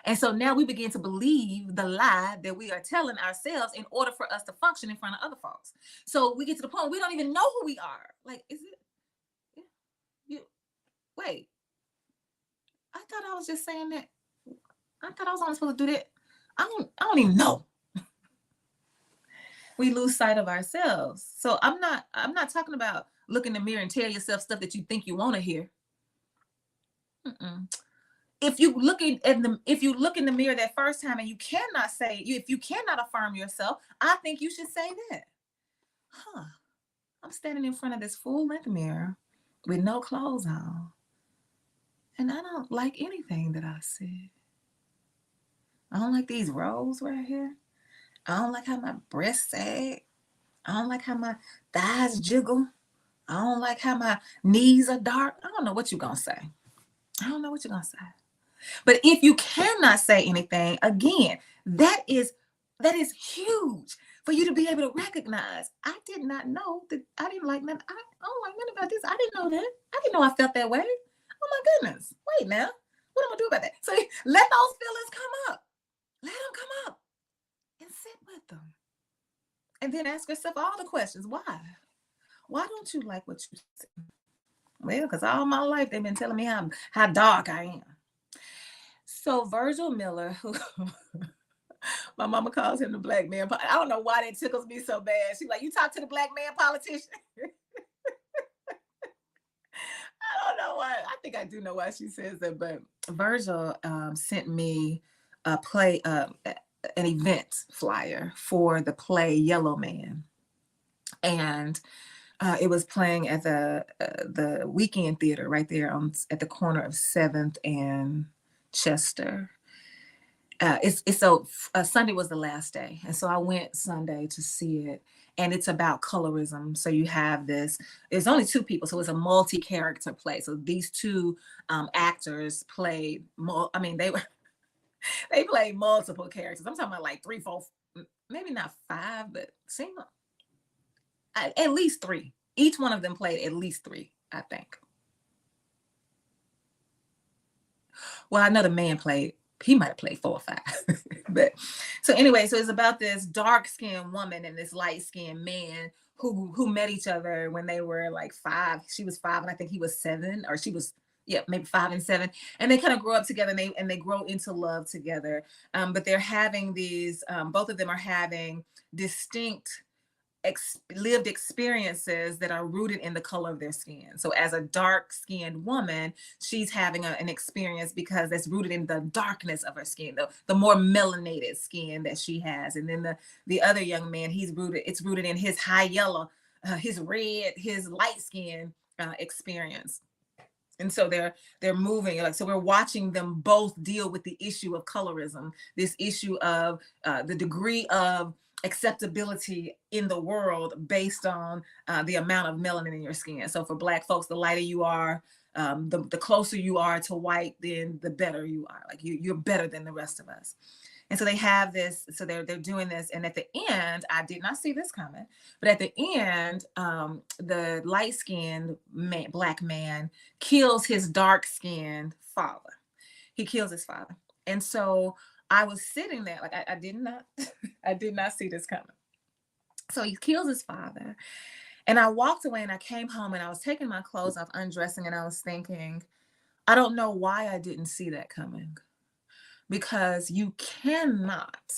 And so now we begin to believe the lie that we are telling ourselves in order for us to function in front of other folks. So we get to the point where we don't even know who we are. Like, is it? Wait, I thought I was just saying that. I thought I was only supposed to do that. I don't even know. We lose sight of ourselves. So I'm not talking about look in the mirror and tell yourself stuff that you think you want to hear. If you look in the mirror that first time and you cannot say, if you cannot affirm yourself, I think you should say that. I'm standing in front of this full-length mirror with no clothes on, and I don't like anything that I see. I don't like these rolls right here. I don't like how my breasts sag. I don't like how my thighs jiggle. I don't like how my knees are dark. I don't know what you're going to say. I don't know what you're going to say. But if you cannot say anything, again, that is huge for you to be able to recognize. I did not know that I didn't like nothing. I don't like nothing about this. I didn't know that. I didn't know I felt that way. Oh my goodness. Wait now. What am I going to do about that? So let those feelings come up. Let them come up and sit with them. And then ask yourself all the questions. Why? Why don't you like what you see? Well, because all my life they've been telling me how dark I am. So Virgil Miller, who my mama calls him the black man. I don't know why that tickles me so bad. She's like, you talk to the black man politician? I don't know why. I think I do know why she says that, but Virgil sent me a play, an event flyer for the play Yellow Man. And it was playing at the Weekend Theater right there at the corner of 7th and Chester. Sunday was the last day, and so I went Sunday to see it, and it's about colorism. So you have this, there's only 2 people, so it's a multi-character play. So these 2 actors played they played multiple characters. I'm talking about like 3, 4, maybe not 5, but at least 3. Each one of them played at least 3, I think. Well, I know the man he might have played 4 or 5. But so anyway, so it's about this dark-skinned woman and this light-skinned man who met each other when they were like 5. She was 5 and I think he was 7, or she was, yeah, maybe 5 and 7. And they kind of grow up together, and they grow into love together. But they're having these, both of them are having distinct lived experiences that are rooted in the color of their skin. So as a dark-skinned woman, she's having an experience because that's rooted in the darkness of her skin, the more melanated skin that she has. And then the other young man, it's rooted in his high yellow, his red, his light skin experience. And so they're moving, like, so we're watching them both deal with the issue of colorism, this issue of the degree of acceptability in the world based on the amount of melanin in your skin. So for Black folks, the lighter you are, the closer you are to white, then the better you are. Like you're better than the rest of us. And so they have this, so they're doing this. And at the end, I did not see this coming, but at the end, the light-skinned Black man kills his dark-skinned father. He kills his father. And so I was sitting there, like I did not see this coming. So he kills his father. And I walked away and I came home and I was taking my clothes off, undressing, and I was thinking, I don't know why I didn't see that coming. Because you cannot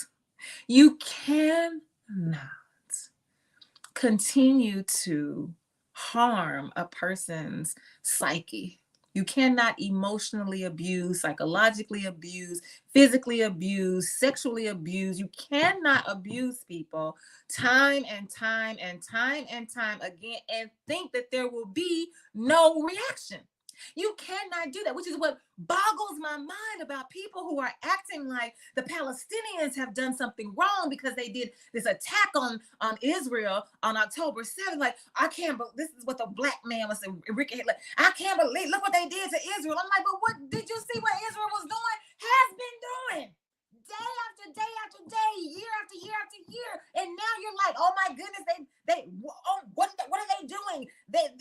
continue to harm a person's psyche. You cannot emotionally abuse, psychologically abuse, physically abuse, sexually abuse. You cannot abuse people time and time and time and time again and think that there will be no reaction. You cannot do that, which is what boggles my mind about people who are acting like the Palestinians have done something wrong because they did this attack on Israel on October 7th. Like, I can't believe, this is what the Black man was saying, Ricky, like, I can't believe, look what they did to Israel. I'm like, but what did you see what Israel was doing? Has been doing. Day after day after day, year after year after year, and now you're like, oh my goodness, what are they doing? They're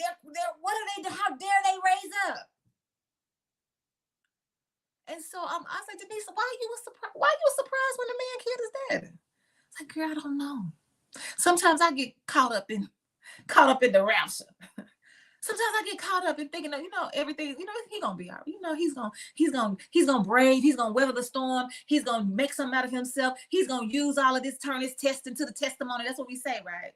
what are they doing? How dare they raise up? And so I was like, Denise, why you surprised when the man killed his dad? It's like, girl, I don't know. Sometimes I get caught up in the rapture. Sometimes I get caught up in thinking that, everything, he's gonna be all right. He's gonna brave, he's gonna weather the storm, he's gonna make something out of himself, he's gonna use all of this, turn his test into the testimony. That's what we say, right?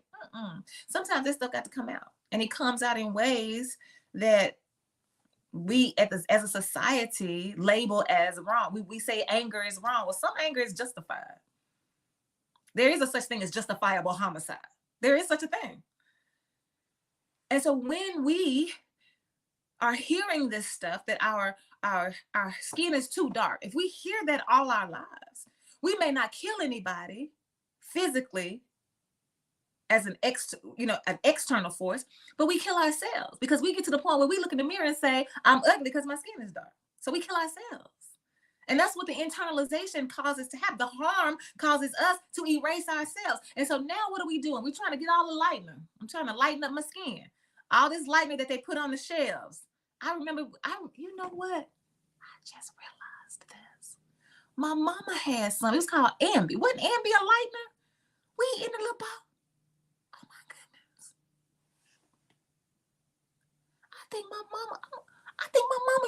Sometimes this stuff got to come out, and it comes out in ways that we as a society label as wrong. We say anger is wrong. Well, some anger is justified. There is a such thing as justifiable homicide. There is such a thing. And so when we are hearing this stuff that our skin is too dark, if we hear that all our lives, we may not kill anybody physically as an external force, but we kill ourselves because we get to the point where we look in the mirror and say, I'm ugly because my skin is dark. So we kill ourselves. And that's what the internalization causes to happen. The harm causes us to erase ourselves. And so now what are we doing? We're trying to get all the lightener. I'm trying to lighten up my skin. All this lightener that they put on the shelves. I remember, you know what? I just realized this. My mama had some. It was called Ambi. Wasn't Ambi a lightener? We in the little bottle. Oh my goodness. I think my mama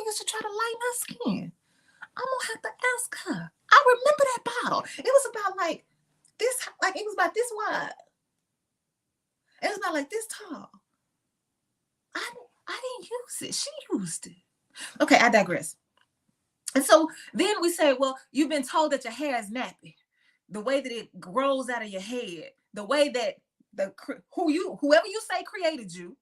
used to try to lighten her skin. I'm gonna have to ask her. I remember that bottle. It was about like this, like it was about this wide. It was about like this tall. I didn't use it. She used it. Okay, I digress. And so then we say, well, you've been told that your hair is nappy. The way that it grows out of your head, the way that whoever you say created you,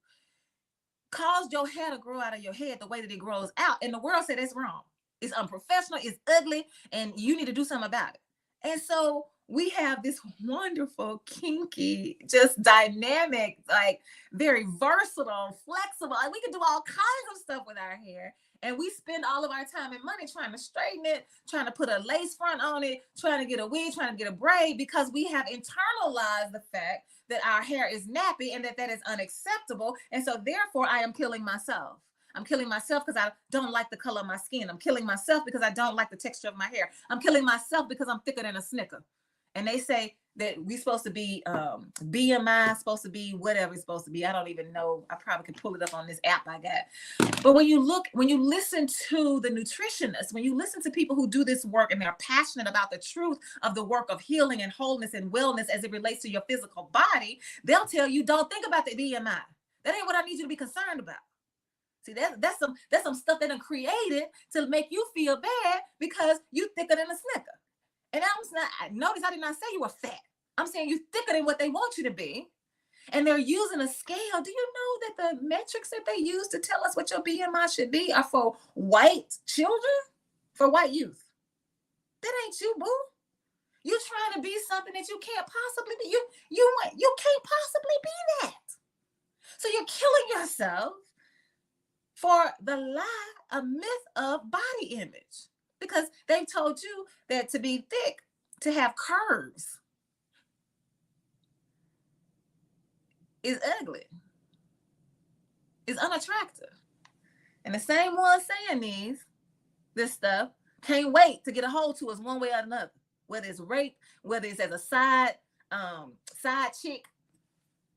caused your hair to grow out of your head the way that it grows out. And the world said that's wrong. It's unprofessional, it's ugly, and you need to do something about it. And so we have this wonderful, kinky, just dynamic, like very versatile, flexible. And we can do all kinds of stuff with our hair. And we spend all of our time and money trying to straighten it, trying to put a lace front on it, trying to get a wig, trying to get a braid, because we have internalized the fact that our hair is nappy and that is unacceptable. And so therefore I am killing myself. I'm killing myself because I don't like the color of my skin. I'm killing myself because I don't like the texture of my hair. I'm killing myself because I'm thicker than a Snicker. And they say that we're supposed to be BMI, supposed to be whatever it's supposed to be. I don't even know. I probably could pull it up on this app I got. But when you listen to the nutritionists, when you listen to people who do this work and they're passionate about the truth of the work of healing and wholeness and wellness as it relates to your physical body, they'll tell you, don't think about the BMI. That ain't what I need you to be concerned about. See, that's some stuff that I created to make you feel bad because you thicker than a Snicker. And notice I did not say you were fat. I'm saying you're thicker than what they want you to be. And they're using a scale. Do you know that the metrics that they use to tell us what your BMI should be are for white children, for white youth? That ain't you, boo. You're trying to be something that you can't possibly be. You can't possibly be that. So you're killing yourself for the lie, a myth of body image, because they've told you that to be thick, to have curves, is ugly, is unattractive. And the same ones saying this stuff can't wait to get a hold to us one way or another, whether it's rape, whether it's as a side chick,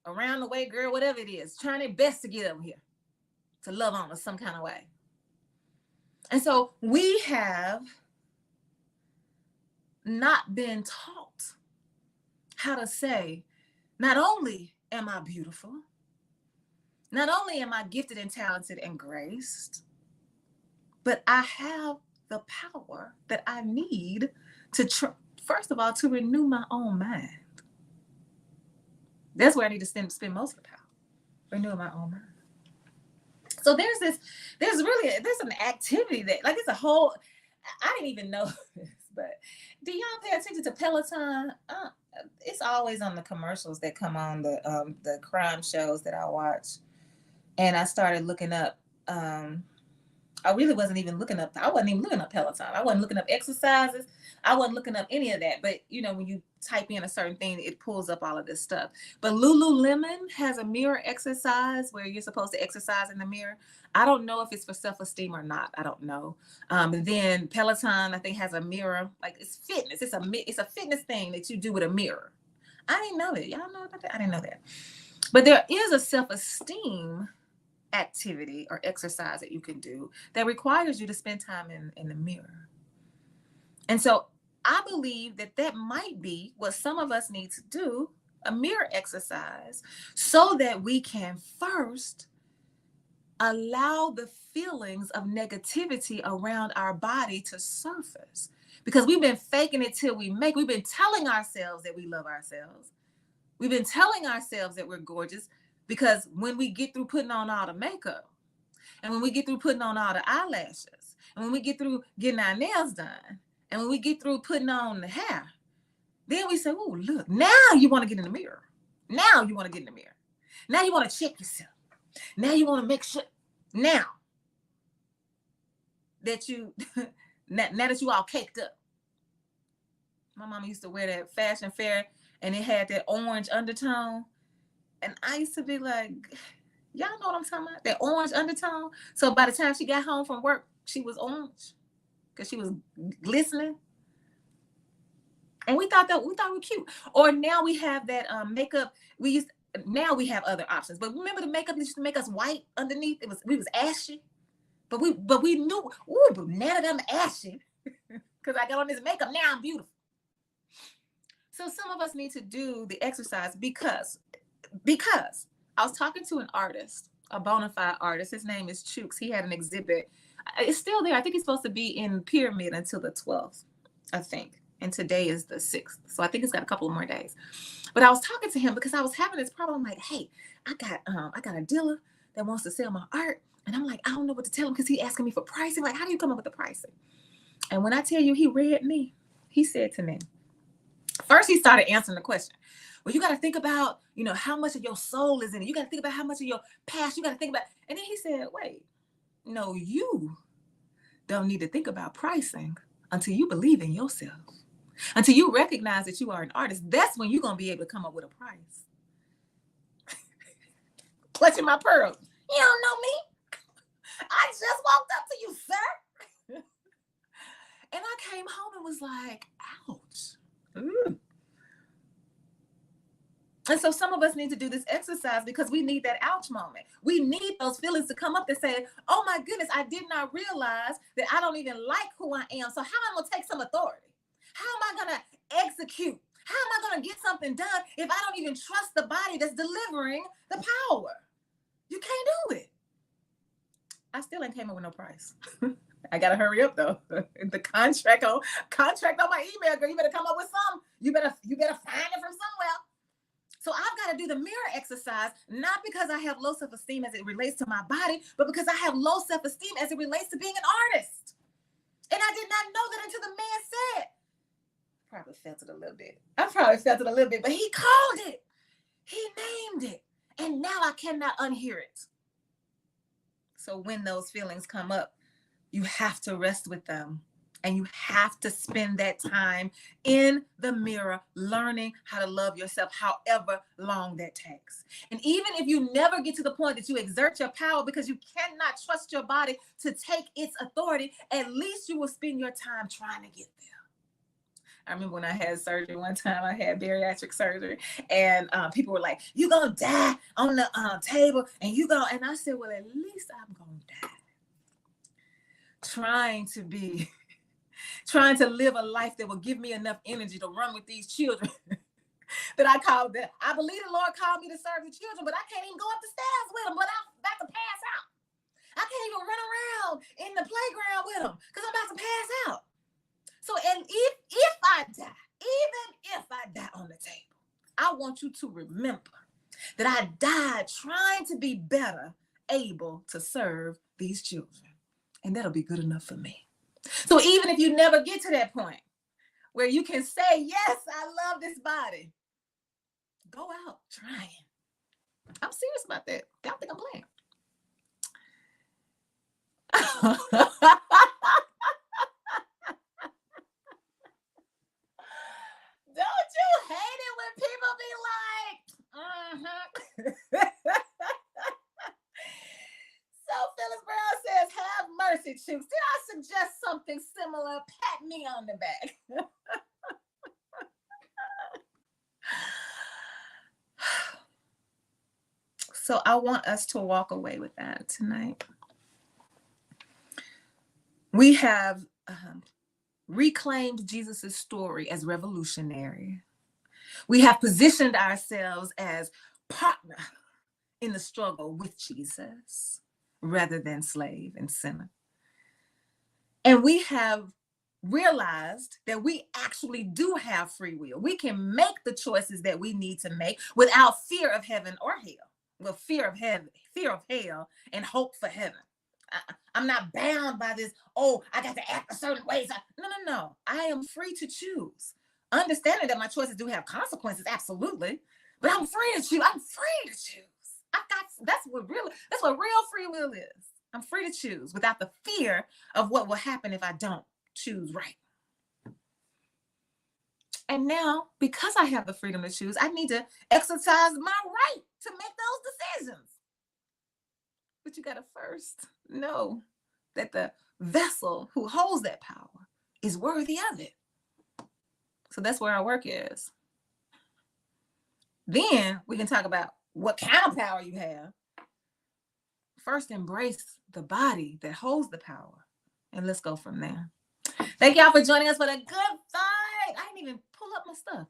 around the way girl, whatever it is, trying their best to get over here, to love on us some kind of way. And so we have not been taught how to say, not only am I beautiful, not only am I gifted and talented and graced, but I have the power that I need to, first of all, to renew my own mind. That's where I need to spend most of the power, renewing my own mind. So there's an activity that, like, it's a whole, I didn't even know this, but do y'all pay attention to Peloton? It's always on the commercials that come on the crime shows that I watch. And I started looking up, I really wasn't even looking up, I wasn't even looking up Peloton. I wasn't looking up exercises. I wasn't looking up any of that. But, you know, when you type in a certain thing, it pulls up all of this stuff. But Lululemon has a mirror exercise where you're supposed to exercise in the mirror. I don't know if it's for self-esteem or not. I don't know. Then Peloton, I think, has a mirror. Like, it's fitness. It's a fitness thing that you do with a mirror. I didn't know that. Y'all know about that? I didn't know that. But there is a self-esteem activity or exercise that you can do that requires you to spend time in the mirror. And so I believe that might be what some of us need to do, a mirror exercise, so that we can first allow the feelings of negativity around our body to surface. Because we've been faking it till we make. We've been telling ourselves that we love ourselves. We've been telling ourselves that we're gorgeous, because when we get through putting on all the makeup, and when we get through putting on all the eyelashes, and when we get through getting our nails done, and when we get through putting on the hair, then we say, oh, look, now you want to get in the mirror. Now you want to get in the mirror. Now you want to check yourself. Now you want to make sure. Now that you, now that you all caked up. My mama used to wear that fashion fair and it had that orange undertone. And I used to be like, y'all know what I'm talking about? That orange undertone. So by the time she got home from work, she was orange because she was glistening. And we thought we were cute. Or now we have that makeup. Now we have other options. But remember the makeup used to make us white underneath? We was ashy. But we knew, but now that I'm ashy, because I got on this makeup, now I'm beautiful. So some of us need to do the exercise because I was talking to an artist, a bona fide artist. His name is Chooks. He had an exhibit. It's still there. I think he's supposed to be in Pyramid until the 12th, I think. And today is the 6th. So I think it's got a couple of more days. But I was talking to him because I was having this problem. I'm like, hey, I got a dealer that wants to sell my art. And I'm like, I don't know what to tell him because he's asking me for pricing. Like, how do you come up with the pricing? And when I tell you he read me, he said to me, first he started answering the question. Well, you got to think about, how much of your soul is in it. You got to think about how much of your past, you got to think about. And then he said, wait, no, you don't need to think about pricing until you believe in yourself. Until you recognize that you are an artist. That's when you're going to be able to come up with a price. Clutching my pearls. You don't know me. I just walked up to you, sir. And I came home and was like, ouch. Ooh. And so some of us need to do this exercise because we need that ouch moment. We need those feelings to come up that say, oh my goodness, I did not realize that I don't even like who I am. So how am I going to take some authority? How am I going to execute? How am I going to get something done if I don't even trust the body that's delivering the power? You can't do it. I still ain't came up with no price. I gotta hurry up though. The contract on my email, girl. You better come up with some. You better find it from somewhere. So I've got to do the mirror exercise, not because I have low self-esteem as it relates to my body, but because I have low self-esteem as it relates to being an artist. And I did not know that until the man said. I probably felt it a little bit, but he called it. He named it. And now I cannot unhear it. So when those feelings come up, you have to rest with them. And you have to spend that time in the mirror, learning how to love yourself, however long that takes. And even if you never get to the point that you exert your power because you cannot trust your body to take its authority, at least you will spend your time trying to get there. I remember when I had surgery one time, I had bariatric surgery, and people were like, "You gonna die on the table," and I said, "Well, at least I'm gonna die trying to live a life that will give me enough energy to run with these children." That I believe the Lord called me to serve the children, but I can't even go up the stairs with them, but I'm about to pass out. I can't even run around in the playground with them because I'm about to pass out. So, and if I die, even if I die on the table, I want you to remember that I died trying to be better able to serve these children. And that'll be good enough for me. So even if you never get to that point where you can say, yes, I love this body, go out trying. I'm serious about that. I don't think I'm playing. Don't you hate it when people be like, So Phyllis Brown says, have mercy, Chooks. Did I suggest something similar? Pat me on the back. So I want us to walk away with that tonight. We have reclaimed Jesus's story as revolutionary. We have positioned ourselves as partner in the struggle with Jesus rather than slave and sinner. And we have realized that we actually do have free will. We can make the choices that we need to make without fear of heaven or hell. Well, fear of hell, and hope for heaven. I'm not bound by this, I got to act a certain way. No. I am free to choose. Understanding that my choices do have consequences, absolutely. But I'm free to choose. I'm free to choose. That's what real free will is. I'm free to choose without the fear of what will happen if I don't choose right. And now, because I have the freedom to choose, I need to exercise my right to make those decisions. But you got to first know that the vessel who holds that power is worthy of it. So that's where our work is. Then we can talk about what kind of power you have. First, embrace the body that holds the power. And let's go from there. Thank y'all for joining us for the good fight. I didn't even pull up my stuff.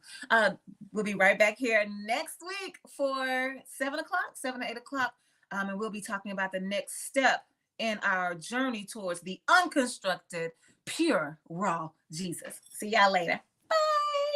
We'll be right back here next week for 7 to 8 o'clock. And we'll be talking about the next step in our journey towards the unconstructed, pure, raw Jesus. See y'all later.